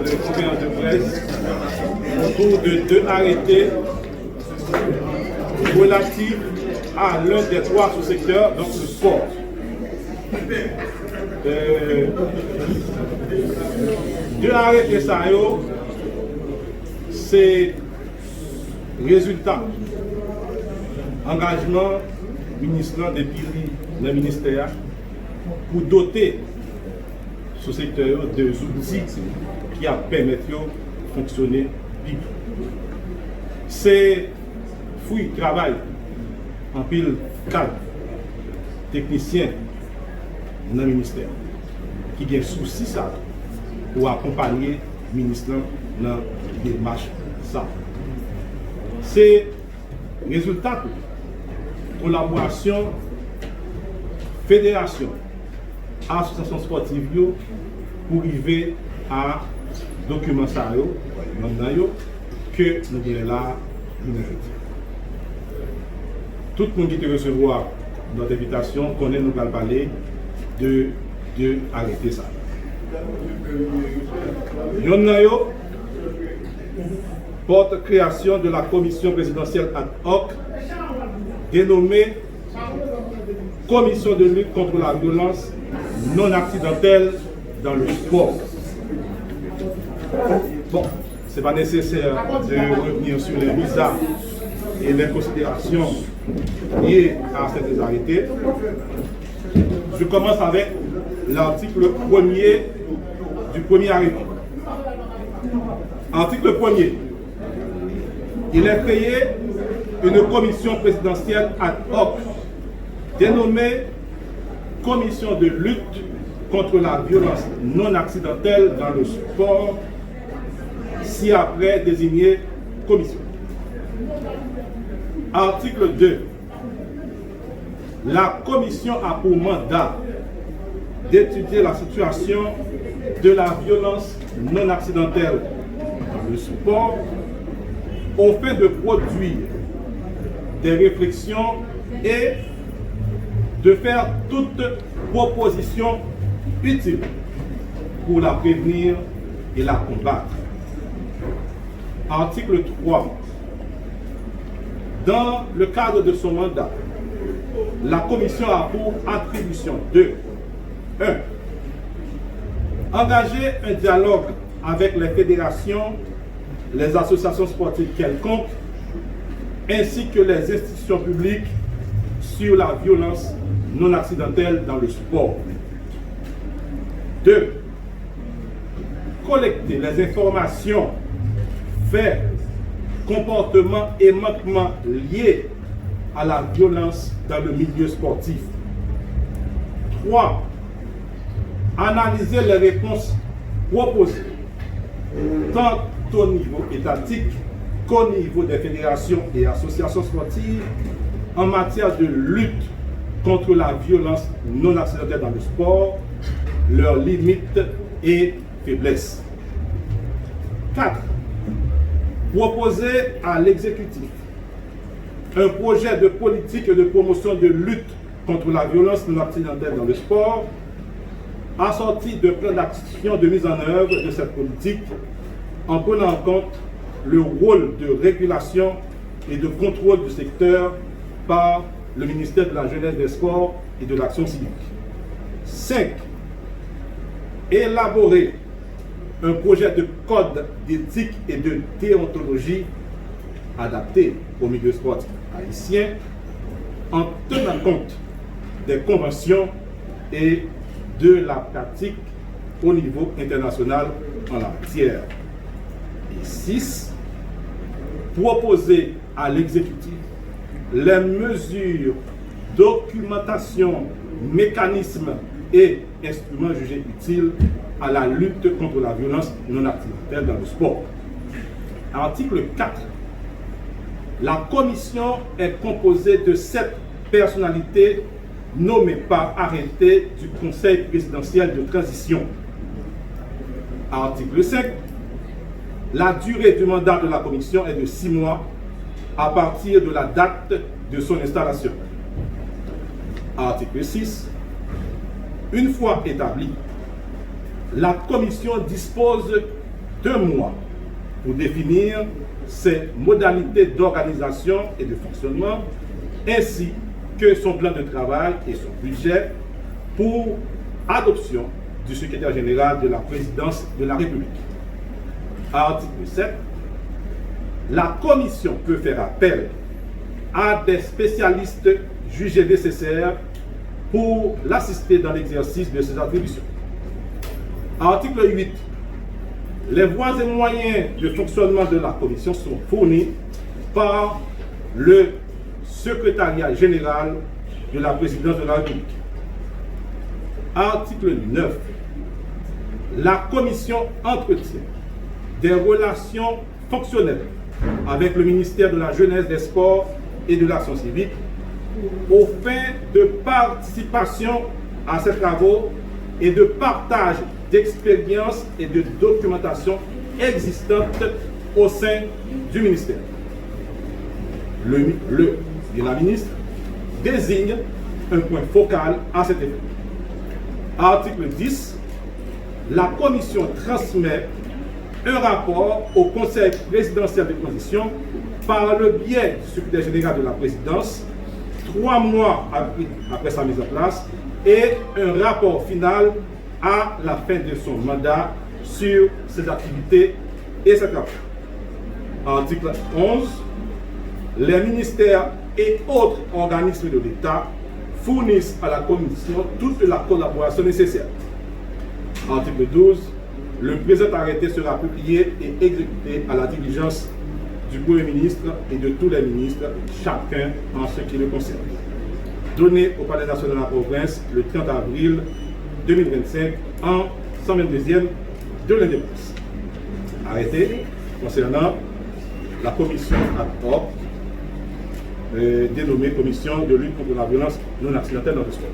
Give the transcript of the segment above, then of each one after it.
cette conférence de presse autour de deux arrêtés relatifs à l'un des trois sous-secteurs, donc le sport. Deux arrêtés, ça c'est résultat, engagement ministre depuis le ministère pour doter ce secteur de outils qui permettent de fonctionner vite. C'est fruit travail en pile cadre technicien dans le ministère qui a un souci ça pour accompagner le ministre dans la démarche ça. C'est résultat de collaboration fédération association sportive pour arriver à document ça que nous avons là. Tout le monde qui te recevoir notre invitation connaît nous allons parler de arrêter ça. Yon porte création de la commission présidentielle ad hoc dénommée Commission de lutte contre la violence non accidentelle dans le sport. Bon, ce n'est pas nécessaire de revenir sur les visas et les considérations liées à ces arrêtés. Je commence avec l'article 1er du premier arrêté. Article 1er. Il est créé une commission présidentielle ad hoc dénommée Commission de lutte contre la violence non accidentelle dans le sport, ci-après désignée commission. Article 2. La commission a pour mandat d'étudier la situation de la violence non accidentelle dans le sport au fait de produire des réflexions et de faire toute proposition utile pour la prévenir et la combattre. Article 3. Dans le cadre de son mandat, la commission a pour attribution de 1. Engager un dialogue avec les fédérations, les associations sportives quelconques, ainsi que les institutions publiques sur la violence non accidentelle dans le sport. 2. Collecter les informations, faits, comportements et manquements liés à la violence dans le milieu sportif. 3. Analyser les réponses proposées, tant au niveau étatique qu'au niveau des fédérations et associations sportives en matière de lutte contre la violence non accidentelle dans le sport, leurs limites et faiblesses. 4. Proposer à l'exécutif un projet de politique de promotion de lutte contre la violence non accidentelle dans le sport, assorti de plans d'action de mise en œuvre de cette politique en prenant en compte le rôle de régulation et de contrôle du secteur par le ministère de la Jeunesse, des Sports et de l'Action civique. 5. Élaborer un projet de code d'éthique et de déontologie adapté au milieu sportif haïtien en tenant compte des conventions et de la pratique au niveau international en la matière. Et 6. Proposer à l'exécutif les mesures, documentation, mécanismes et instruments jugés utiles à la lutte contre la violence non accidentelle dans le sport. Article 4. La commission est composée de 7 personnalités nommées par arrêté du Conseil présidentiel de transition. Article 5. La durée du mandat de la commission est de 6 mois à partir de la date de son installation. Article 6. Une fois établie, la commission dispose 2 mois pour définir ses modalités d'organisation et de fonctionnement, ainsi que son plan de travail et son budget pour adoption du secrétaire général de la présidence de la République. Article 7. La commission peut faire appel à des spécialistes jugés nécessaires pour l'assister dans l'exercice de ses attributions. Article 8. Les voies et moyens de fonctionnement de la commission sont fournis par le secrétariat général de la présidence de la République. Article 9. La commission entretient des relations fonctionnelles avec le ministère de la Jeunesse, des Sports et de l'Action civique aux fins de participation à ces travaux et de partage d'expériences et de documentation existantes au sein du ministère. La ministre désigne un point focal à cet effet. Article 10. La commission transmet un rapport au Conseil présidentiel de transition par le biais du secrétaire général de la présidence 3 mois après sa mise en place et un rapport final à la fin de son mandat sur ses activités et ses travaux. Article 11. Les ministères et autres organismes de l'État fournissent à la Commission toute la collaboration nécessaire. Article 12. Le présent arrêté sera publié et exécuté à la diligence du Premier ministre et de tous les ministres, chacun en ce qui le concerne. Donné au Palais national de la province le 30 avril 2025 en 122e de l'indépendance. Arrêté concernant la commission ad hoc dénommée Commission de lutte contre la violence non accidentelle dans le sport.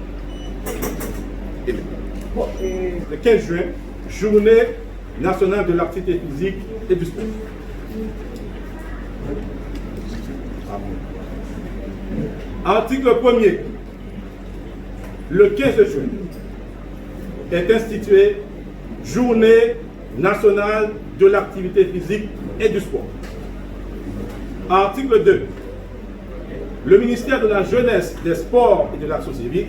Le 15 juin, journée nationale de l'activité physique et du sport. Article 1er. Le 15 juin est instituée Journée nationale de l'activité physique et du sport. Article 2. Le ministère de la Jeunesse, des Sports et de l'Action civique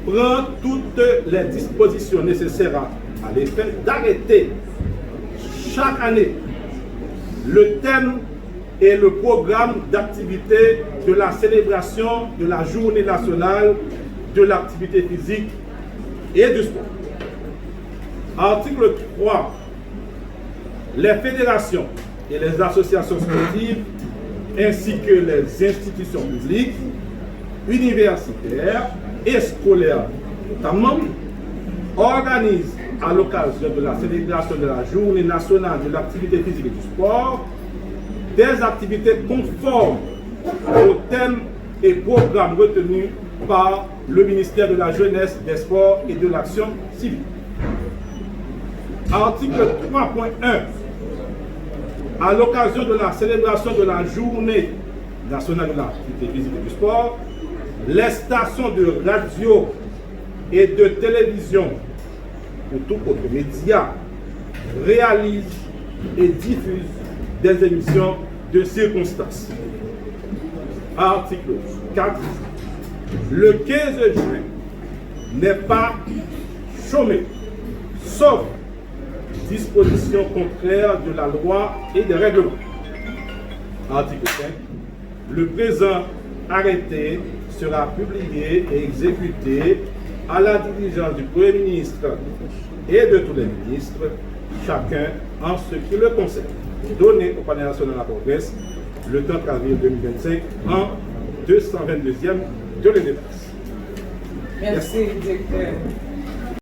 prend toutes les dispositions nécessaires à l'effet d'arrêter chaque année le thème et le programme d'activité de la célébration de la Journée nationale de l'activité physique et du sport. Article 3. Les fédérations et les associations sportives ainsi que les institutions publiques, universitaires et scolaires notamment, organisent à l'occasion de la célébration de la Journée nationale de l'activité physique et du sport des activités conformes aux thèmes et programmes retenus par le ministère de la Jeunesse, des Sports et de l'Action civique. Article 3.1. À l'occasion de la célébration de la Journée nationale de l'activité physique et du sport, les stations de radio et de télévision ou tout autre média réalisent et diffusent des émissions de circonstances. Article 4. Le 15 juin n'est pas chômé, sauf dispositions contraires de la loi et des règlements. Article 5. Le présent arrêté sera publié et exécuté à la diligence du Premier ministre et de tous les ministres, chacun en ce qui le concerne. Donné au Palais national de la province le 30 avril 2025 en 222e de l'indépendance. Merci, directeur.